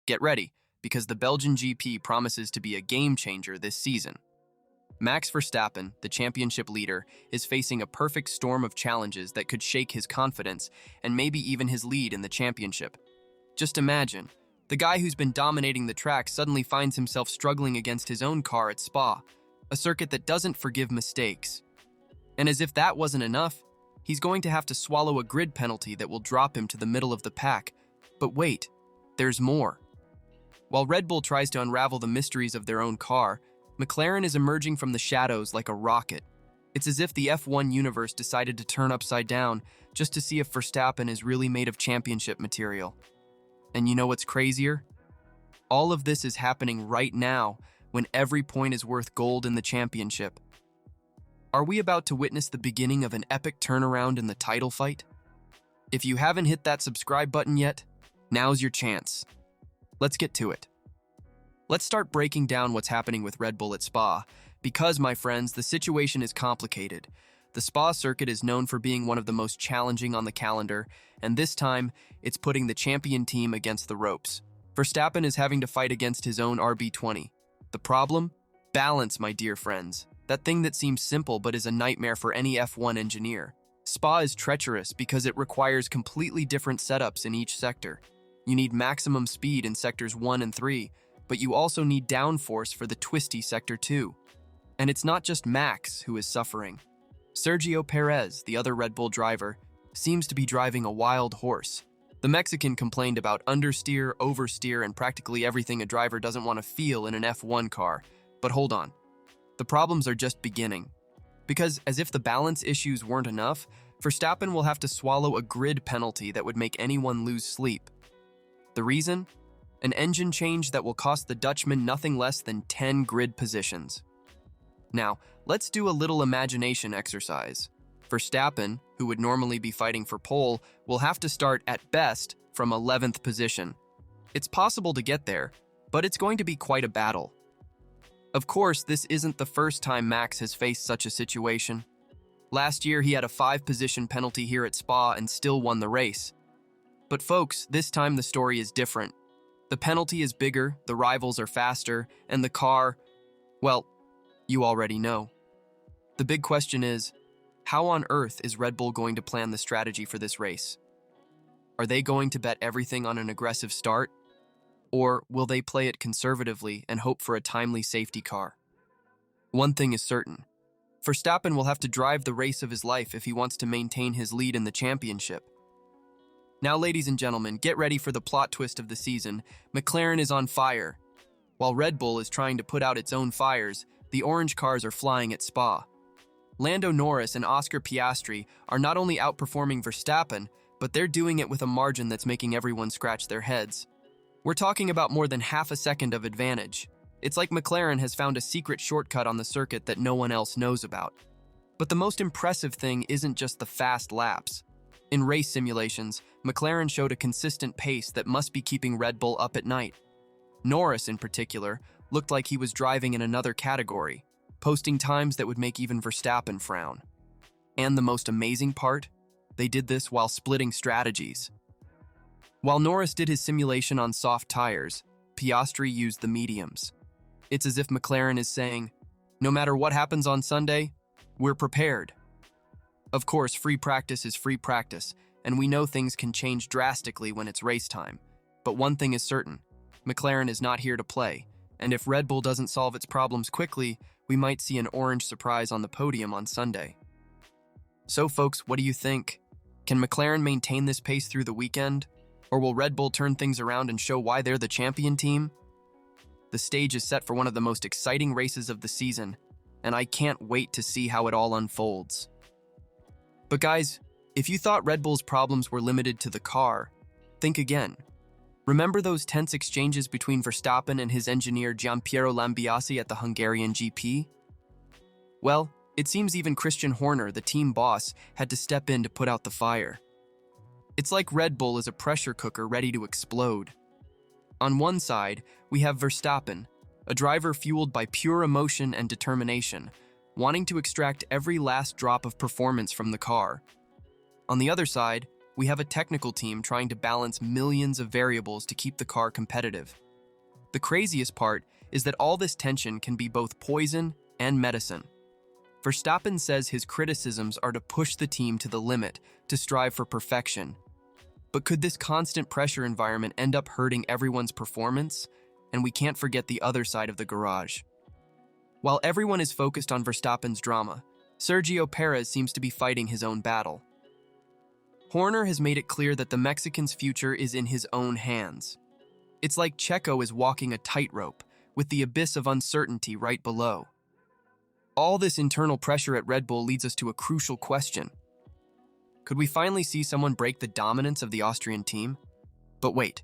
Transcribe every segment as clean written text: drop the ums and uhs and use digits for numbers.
Get ready, because the Belgian GP promises to be a game changer this season. Max Verstappen, the championship leader, is facing a perfect storm of challenges that could shake his confidence and maybe even his lead in the championship. Just imagine, the guy who's been dominating the track suddenly finds himself struggling against his own car at Spa, a circuit that doesn't forgive mistakes. And as if that wasn't enough, he's going to have to swallow a grid penalty that will drop him to the middle of the pack. But wait, there's more. While Red Bull tries to unravel the mysteries of their own car, McLaren is emerging from the shadows like a rocket. It's as if the F1 universe decided to turn upside down just to see if Verstappen is really made of championship material. And you know what's crazier? All of this is happening right now when every point is worth gold in the championship. Are we about to witness the beginning of an epic turnaround in the title fight? If you haven't hit that subscribe button yet, now's your chance. Let's get to it. Let's start breaking down what's happening with Red Bull at Spa, because, my friends, the situation is complicated. The Spa circuit is known for being one of the most challenging on the calendar, and this time, it's putting the champion team against the ropes. Verstappen is having to fight against his own RB20. The problem? Balance, my dear friends. That thing that seems simple but is a nightmare for any F1 engineer. Spa is treacherous because it requires completely different setups in each sector. You need maximum speed in sectors 1 and 3, but you also need downforce for the twisty sector 2. And it's not just Max who is suffering. Sergio Perez, the other Red Bull driver, seems to be driving a wild horse. The Mexican complained about understeer, oversteer, and practically everything a driver doesn't want to feel in an F1 car. But hold on. The problems are just beginning. Because, as if the balance issues weren't enough, Verstappen will have to swallow a grid penalty that would make anyone lose sleep. The reason? An engine change that will cost the Dutchman nothing less than 10 grid positions. Now, let's do a little imagination exercise. Verstappen, who would normally be fighting for pole, will have to start at best from 11th position. It's possible to get there, but it's going to be quite a battle. Of course, this isn't the first time Max has faced such a situation. Last year, he had a 5-position penalty here at Spa and still won the race. But folks, this time the story is different. The penalty is bigger, the rivals are faster, and the car, well, you already know. The big question is, how on earth is Red Bull going to plan the strategy for this race? Are they going to bet everything on an aggressive start? Or will they play it conservatively and hope for a timely safety car? One thing is certain. Verstappen will have to drive the race of his life if he wants to maintain his lead in the championship. Now, ladies and gentlemen, get ready for the plot twist of the season. McLaren is on fire. While Red Bull is trying to put out its own fires, the orange cars are flying at Spa. Lando Norris and Oscar Piastri are not only outperforming Verstappen, but they're doing it with a margin that's making everyone scratch their heads. We're talking about more than half a second of advantage. It's like McLaren has found a secret shortcut on the circuit that no one else knows about. But the most impressive thing isn't just the fast laps. In race simulations, McLaren showed a consistent pace that must be keeping Red Bull up at night. Norris, in particular, looked like he was driving in another category, posting times that would make even Verstappen frown. And the most amazing part? They did this while splitting strategies. While Norris did his simulation on soft tires, Piastri used the mediums. It's as if McLaren is saying, no matter what happens on Sunday, we're prepared. Of course, free practice is free practice, and we know things can change drastically when it's race time. But one thing is certain, McLaren is not here to play, and if Red Bull doesn't solve its problems quickly, we might see an orange surprise on the podium on Sunday. So folks, what do you think? Can McLaren maintain this pace through the weekend? Or will Red Bull turn things around and show why they're the champion team? The stage is set for one of the most exciting races of the season, and I can't wait to see how it all unfolds. But guys, if you thought Red Bull's problems were limited to the car, think again. Remember those tense exchanges between Verstappen and his engineer Giampiero Lambiase at the Hungarian GP? Well, it seems even Christian Horner, the team boss, had to step in to put out the fire. It's like Red Bull is a pressure cooker ready to explode. On one side, we have Verstappen, a driver fueled by pure emotion and determination, wanting to extract every last drop of performance from the car. On the other side, we have a technical team trying to balance millions of variables to keep the car competitive. The craziest part is that all this tension can be both poison and medicine. Verstappen says his criticisms are to push the team to the limit, to strive for perfection. But could this constant pressure environment end up hurting everyone's performance? And we can't forget the other side of the garage. While everyone is focused on Verstappen's drama, Sergio Perez seems to be fighting his own battle. Horner has made it clear that the Mexican's future is in his own hands. It's like Checo is walking a tightrope, with the abyss of uncertainty right below. All this internal pressure at Red Bull leads us to a crucial question. Could we finally see someone break the dominance of the Austrian team? But wait,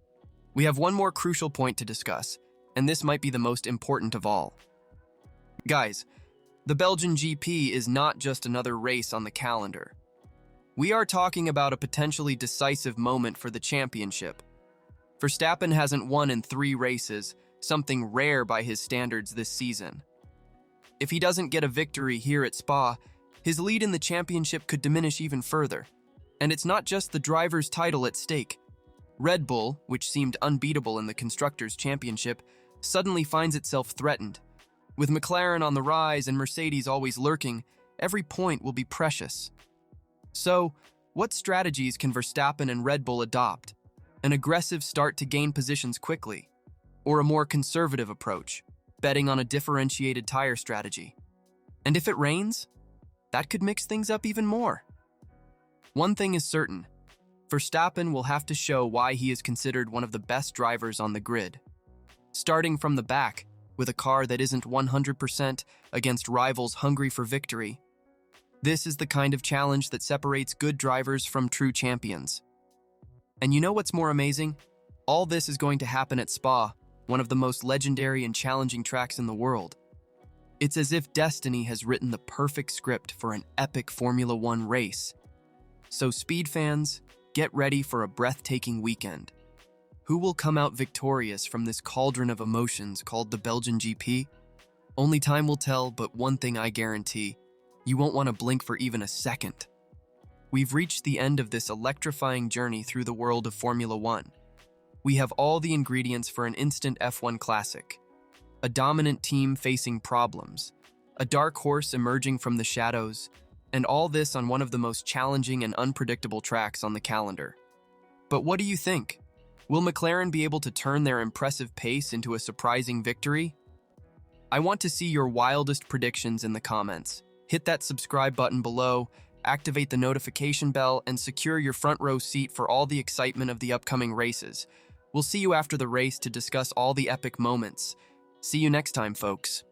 we have one more crucial point to discuss, and this might be the most important of all. Guys, the Belgian GP is not just another race on the calendar. We are talking about a potentially decisive moment for the championship. Verstappen hasn't won in 3 races, something rare by his standards this season. If he doesn't get a victory here at Spa, his lead in the championship could diminish even further. And it's not just the driver's title at stake. Red Bull, which seemed unbeatable in the Constructors' Championship, suddenly finds itself threatened. With McLaren on the rise and Mercedes always lurking, every point will be precious. So, what strategies can Verstappen and Red Bull adopt? An aggressive start to gain positions quickly? Or a more conservative approach, betting on a differentiated tire strategy? And if it rains, that could mix things up even more. One thing is certain, Verstappen will have to show why he is considered one of the best drivers on the grid. Starting from the back, with a car that isn't 100% against rivals hungry for victory. This is the kind of challenge that separates good drivers from true champions. And you know what's more amazing? All this is going to happen at Spa, one of the most legendary and challenging tracks in the world. It's as if destiny has written the perfect script for an epic Formula One race. So speed fans, get ready for a breathtaking weekend. Who will come out victorious from this cauldron of emotions called the Belgian GP? Only time will tell, but one thing I guarantee, you won't want to blink for even a second. We've reached the end of this electrifying journey through the world of Formula One. We have all the ingredients for an instant F1 classic. A dominant team facing problems, a dark horse emerging from the shadows, and all this on one of the most challenging and unpredictable tracks on the calendar. But what do you think? Will McLaren be able to turn their impressive pace into a surprising victory? I want to see your wildest predictions in the comments. Hit that subscribe button below, activate the notification bell, and secure your front row seat for all the excitement of the upcoming races. We'll see you after the race to discuss all the epic moments. See you next time, folks.